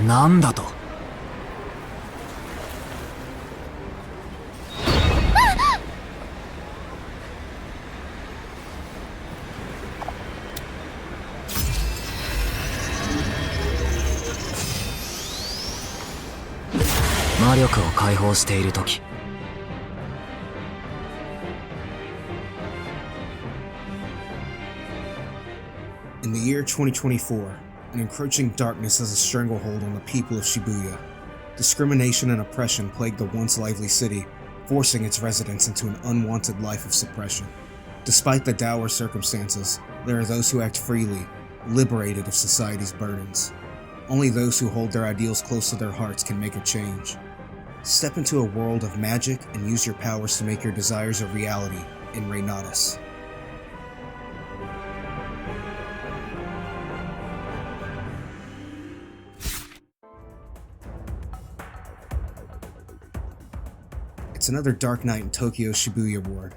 なんだと。魔力を解放しているとき。In the year 2024, an encroaching darkness has a stranglehold on the people of Shibuya. Discrimination and oppression plague the once lively city, forcing its residents into an unwanted life of suppression. Despite the dour circumstances, there are those who act freely, liberated of society's burdens. Only those who hold their ideals close to their hearts can make a change. Step into a world of magic and use your powers to make your desires a reality in Reynatis. It's another dark night in Tokyo's Shibuya ward.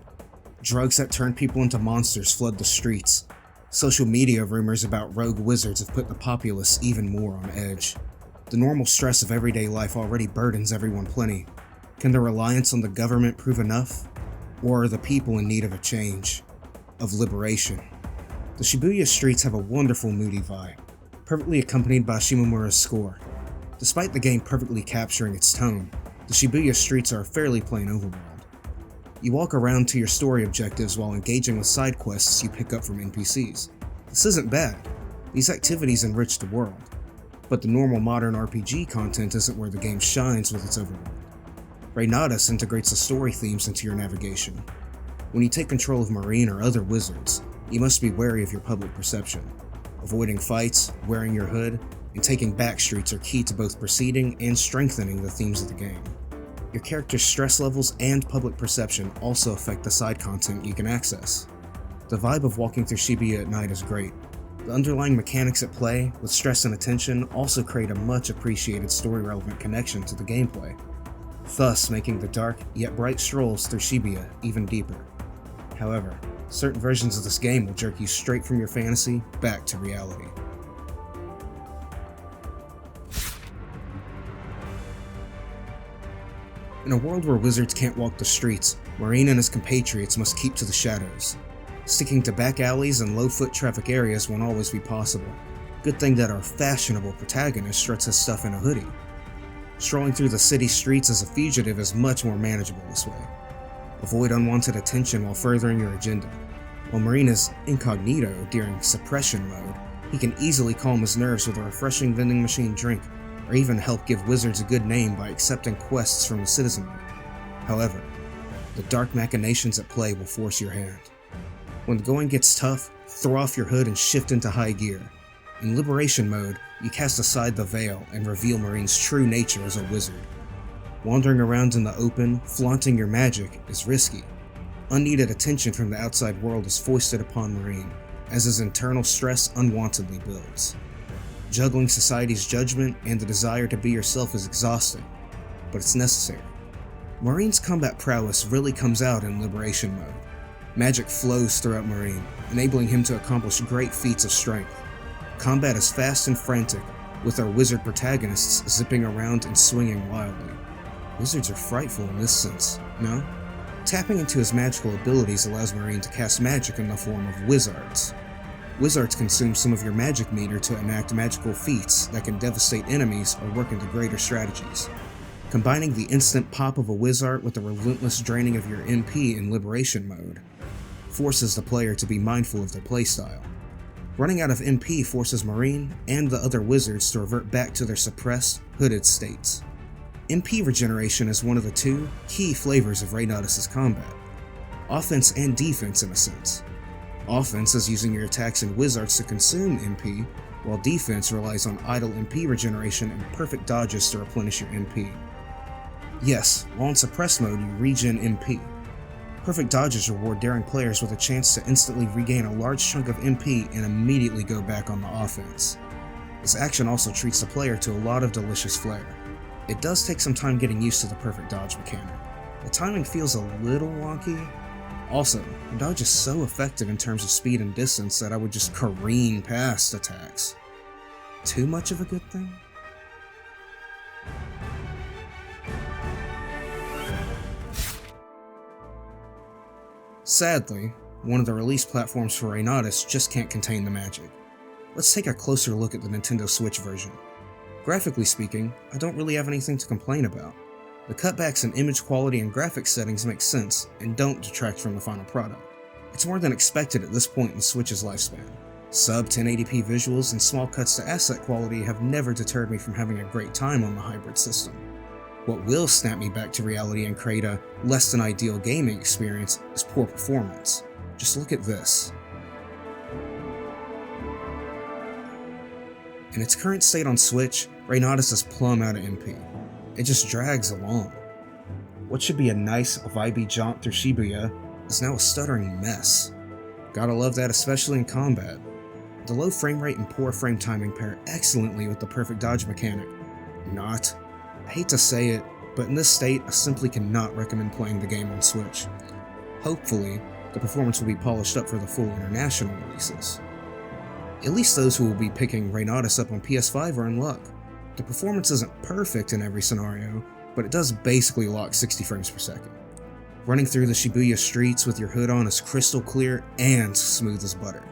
Drugs that turn people into monsters flood the streets. Social media rumors about rogue wizards have put the populace even more on edge. The normal stress of everyday life already burdens everyone plenty. Can the reliance on the government prove enough? Or are the people in need of a change? Of liberation? The Shibuya streets have a wonderful Moody vibe, perfectly accompanied by Shimomura's score. Despite the game perfectly capturing its tone, the Shibuya streets are a fairly plain overworld. You walk around to your story objectives while engaging with side quests you pick up from NPCs. This isn't bad. These activities enrich the world. But the normal modern RPG content isn't where the game shines with its overworld. Reynatis integrates the story themes into your navigation. When you take control of Marine or other wizards, you must be wary of your public perception. Avoiding fights, wearing your hood, and taking back streets are key to both proceeding and strengthening the themes of the game. Your character's stress levels and public perception also affect the side content you can access. The vibe of walking through Shibuya at night is great. The underlying mechanics at play, with stress and attention, also create a much appreciated story-relevant connection to the gameplay, thus making the dark yet bright strolls through Shibuya even deeper. However, certain versions of this game will jerk you straight from your fantasy back to reality. In a world where wizards can't walk the streets, Marine and his compatriots must keep to the shadows. Sticking to back alleys and low foot traffic areas won't always be possible. Good thing that our fashionable protagonist struts his stuff in a hoodie. Strolling through the city streets as a fugitive is much more manageable this way. Avoid unwanted attention while furthering your agenda. While Marine is incognito during suppression mode, he can easily calm his nerves with a refreshing vending machine drink, or even help give wizards a good name by accepting quests from the citizenry. However, the dark machinations at play will force your hand. When the going gets tough, throw off your hood and shift into high gear. In Liberation mode, you cast aside the veil and reveal Marine's true nature as a wizard. Wandering around in the open, flaunting your magic, is risky. Unneeded attention from the outside world is foisted upon Marine, as his internal stress unwantedly builds. Juggling society's judgment and the desire to be yourself is exhausting, but it's necessary. Marine's combat prowess really comes out in Liberation mode. Magic flows throughout Marine, enabling him to accomplish great feats of strength. Combat is fast and frantic, with our wizard protagonists zipping around and swinging wildly. Wizards are frightful in this sense, no? Tapping into his magical abilities allows Marine to cast magic in the form of wizards. Wizards consume some of your magic meter to enact magical feats that can devastate enemies or work into greater strategies. Combining the instant pop of a wizard with the relentless draining of your MP in Liberation mode forces the player to be mindful of their playstyle. Running out of MP forces Marine and the other wizards to revert back to their suppressed, hooded states. MP regeneration is one of the two key flavors of Reynatis' combat. Offense and defense in a sense. Offense is using your attacks and wizards to consume MP, while defense relies on idle MP regeneration and perfect dodges to replenish your MP. Yes, while in suppressed mode you regen MP. Perfect dodges reward daring players with a chance to instantly regain a large chunk of MP and immediately go back on the offense. This action also treats the player to a lot of delicious flair. It does take some time getting used to the perfect dodge mechanic. The timing feels a little wonky. Also, the dodge is so effective in terms of speed and distance that I would just careen past attacks. Too much of a good thing? Sadly, one of the release platforms for Reynatis just can't contain the magic. Let's take a closer look at the Nintendo Switch version. Graphically speaking, I don't really have anything to complain about. The cutbacks in image quality and graphics settings make sense and don't detract from the final product. It's more than expected at this point in the Switch's lifespan. Sub 1080p visuals and small cuts to asset quality have never deterred me from having a great time on the hybrid system. What will snap me back to reality and create a less than ideal gaming experience is poor performance. Just look at this. In its current state on Switch, Reynatis is plumb out of MP. It just drags along. What should be a nice, vibey jaunt through Shibuya is now a stuttering mess. Gotta love that, especially in combat. The low frame rate and poor frame timing pair excellently with the perfect dodge mechanic. Not. I hate to say it, but in this state, I simply cannot recommend playing the game on Switch. Hopefully, the performance will be polished up for the full international releases. At least those who will be picking Reynatis up on PS5 are in luck. The performance isn't perfect in every scenario, but it does basically lock 60 frames per second. Running through the Shibuya streets with your hood on is crystal clear and smooth as butter.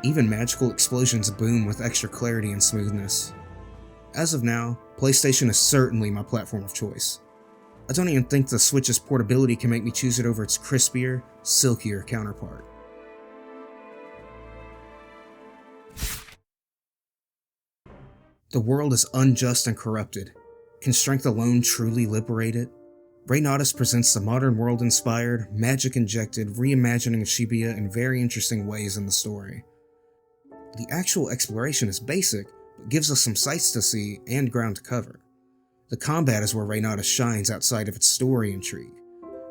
Even magical explosions boom with extra clarity and smoothness. As of now, PlayStation is certainly my platform of choice. I don't even think the Switch's portability can make me choose it over its crispier, silkier counterpart. The world is unjust and corrupted. Can strength alone truly liberate it? Reynatis presents the modern world-inspired, magic-injected reimagining of Shibuya in very interesting ways in the story. The actual exploration is basic, but gives us some sights to see and ground to cover. The combat is where Reynatis shines outside of its story intrigue.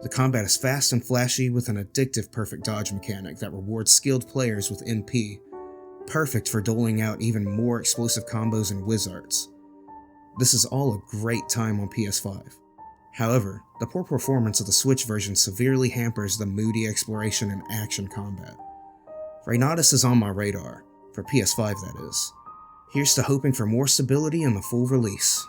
The combat is fast and flashy with an addictive perfect dodge mechanic that rewards skilled players with MP, perfect for doling out even more explosive combos and whiz arts. This is all a great time on PS5. However, the poor performance of the Switch version severely hampers the moody exploration and action combat. Reynatis is on my radar, for PS5 that is. Here's to hoping for more stability in the full release.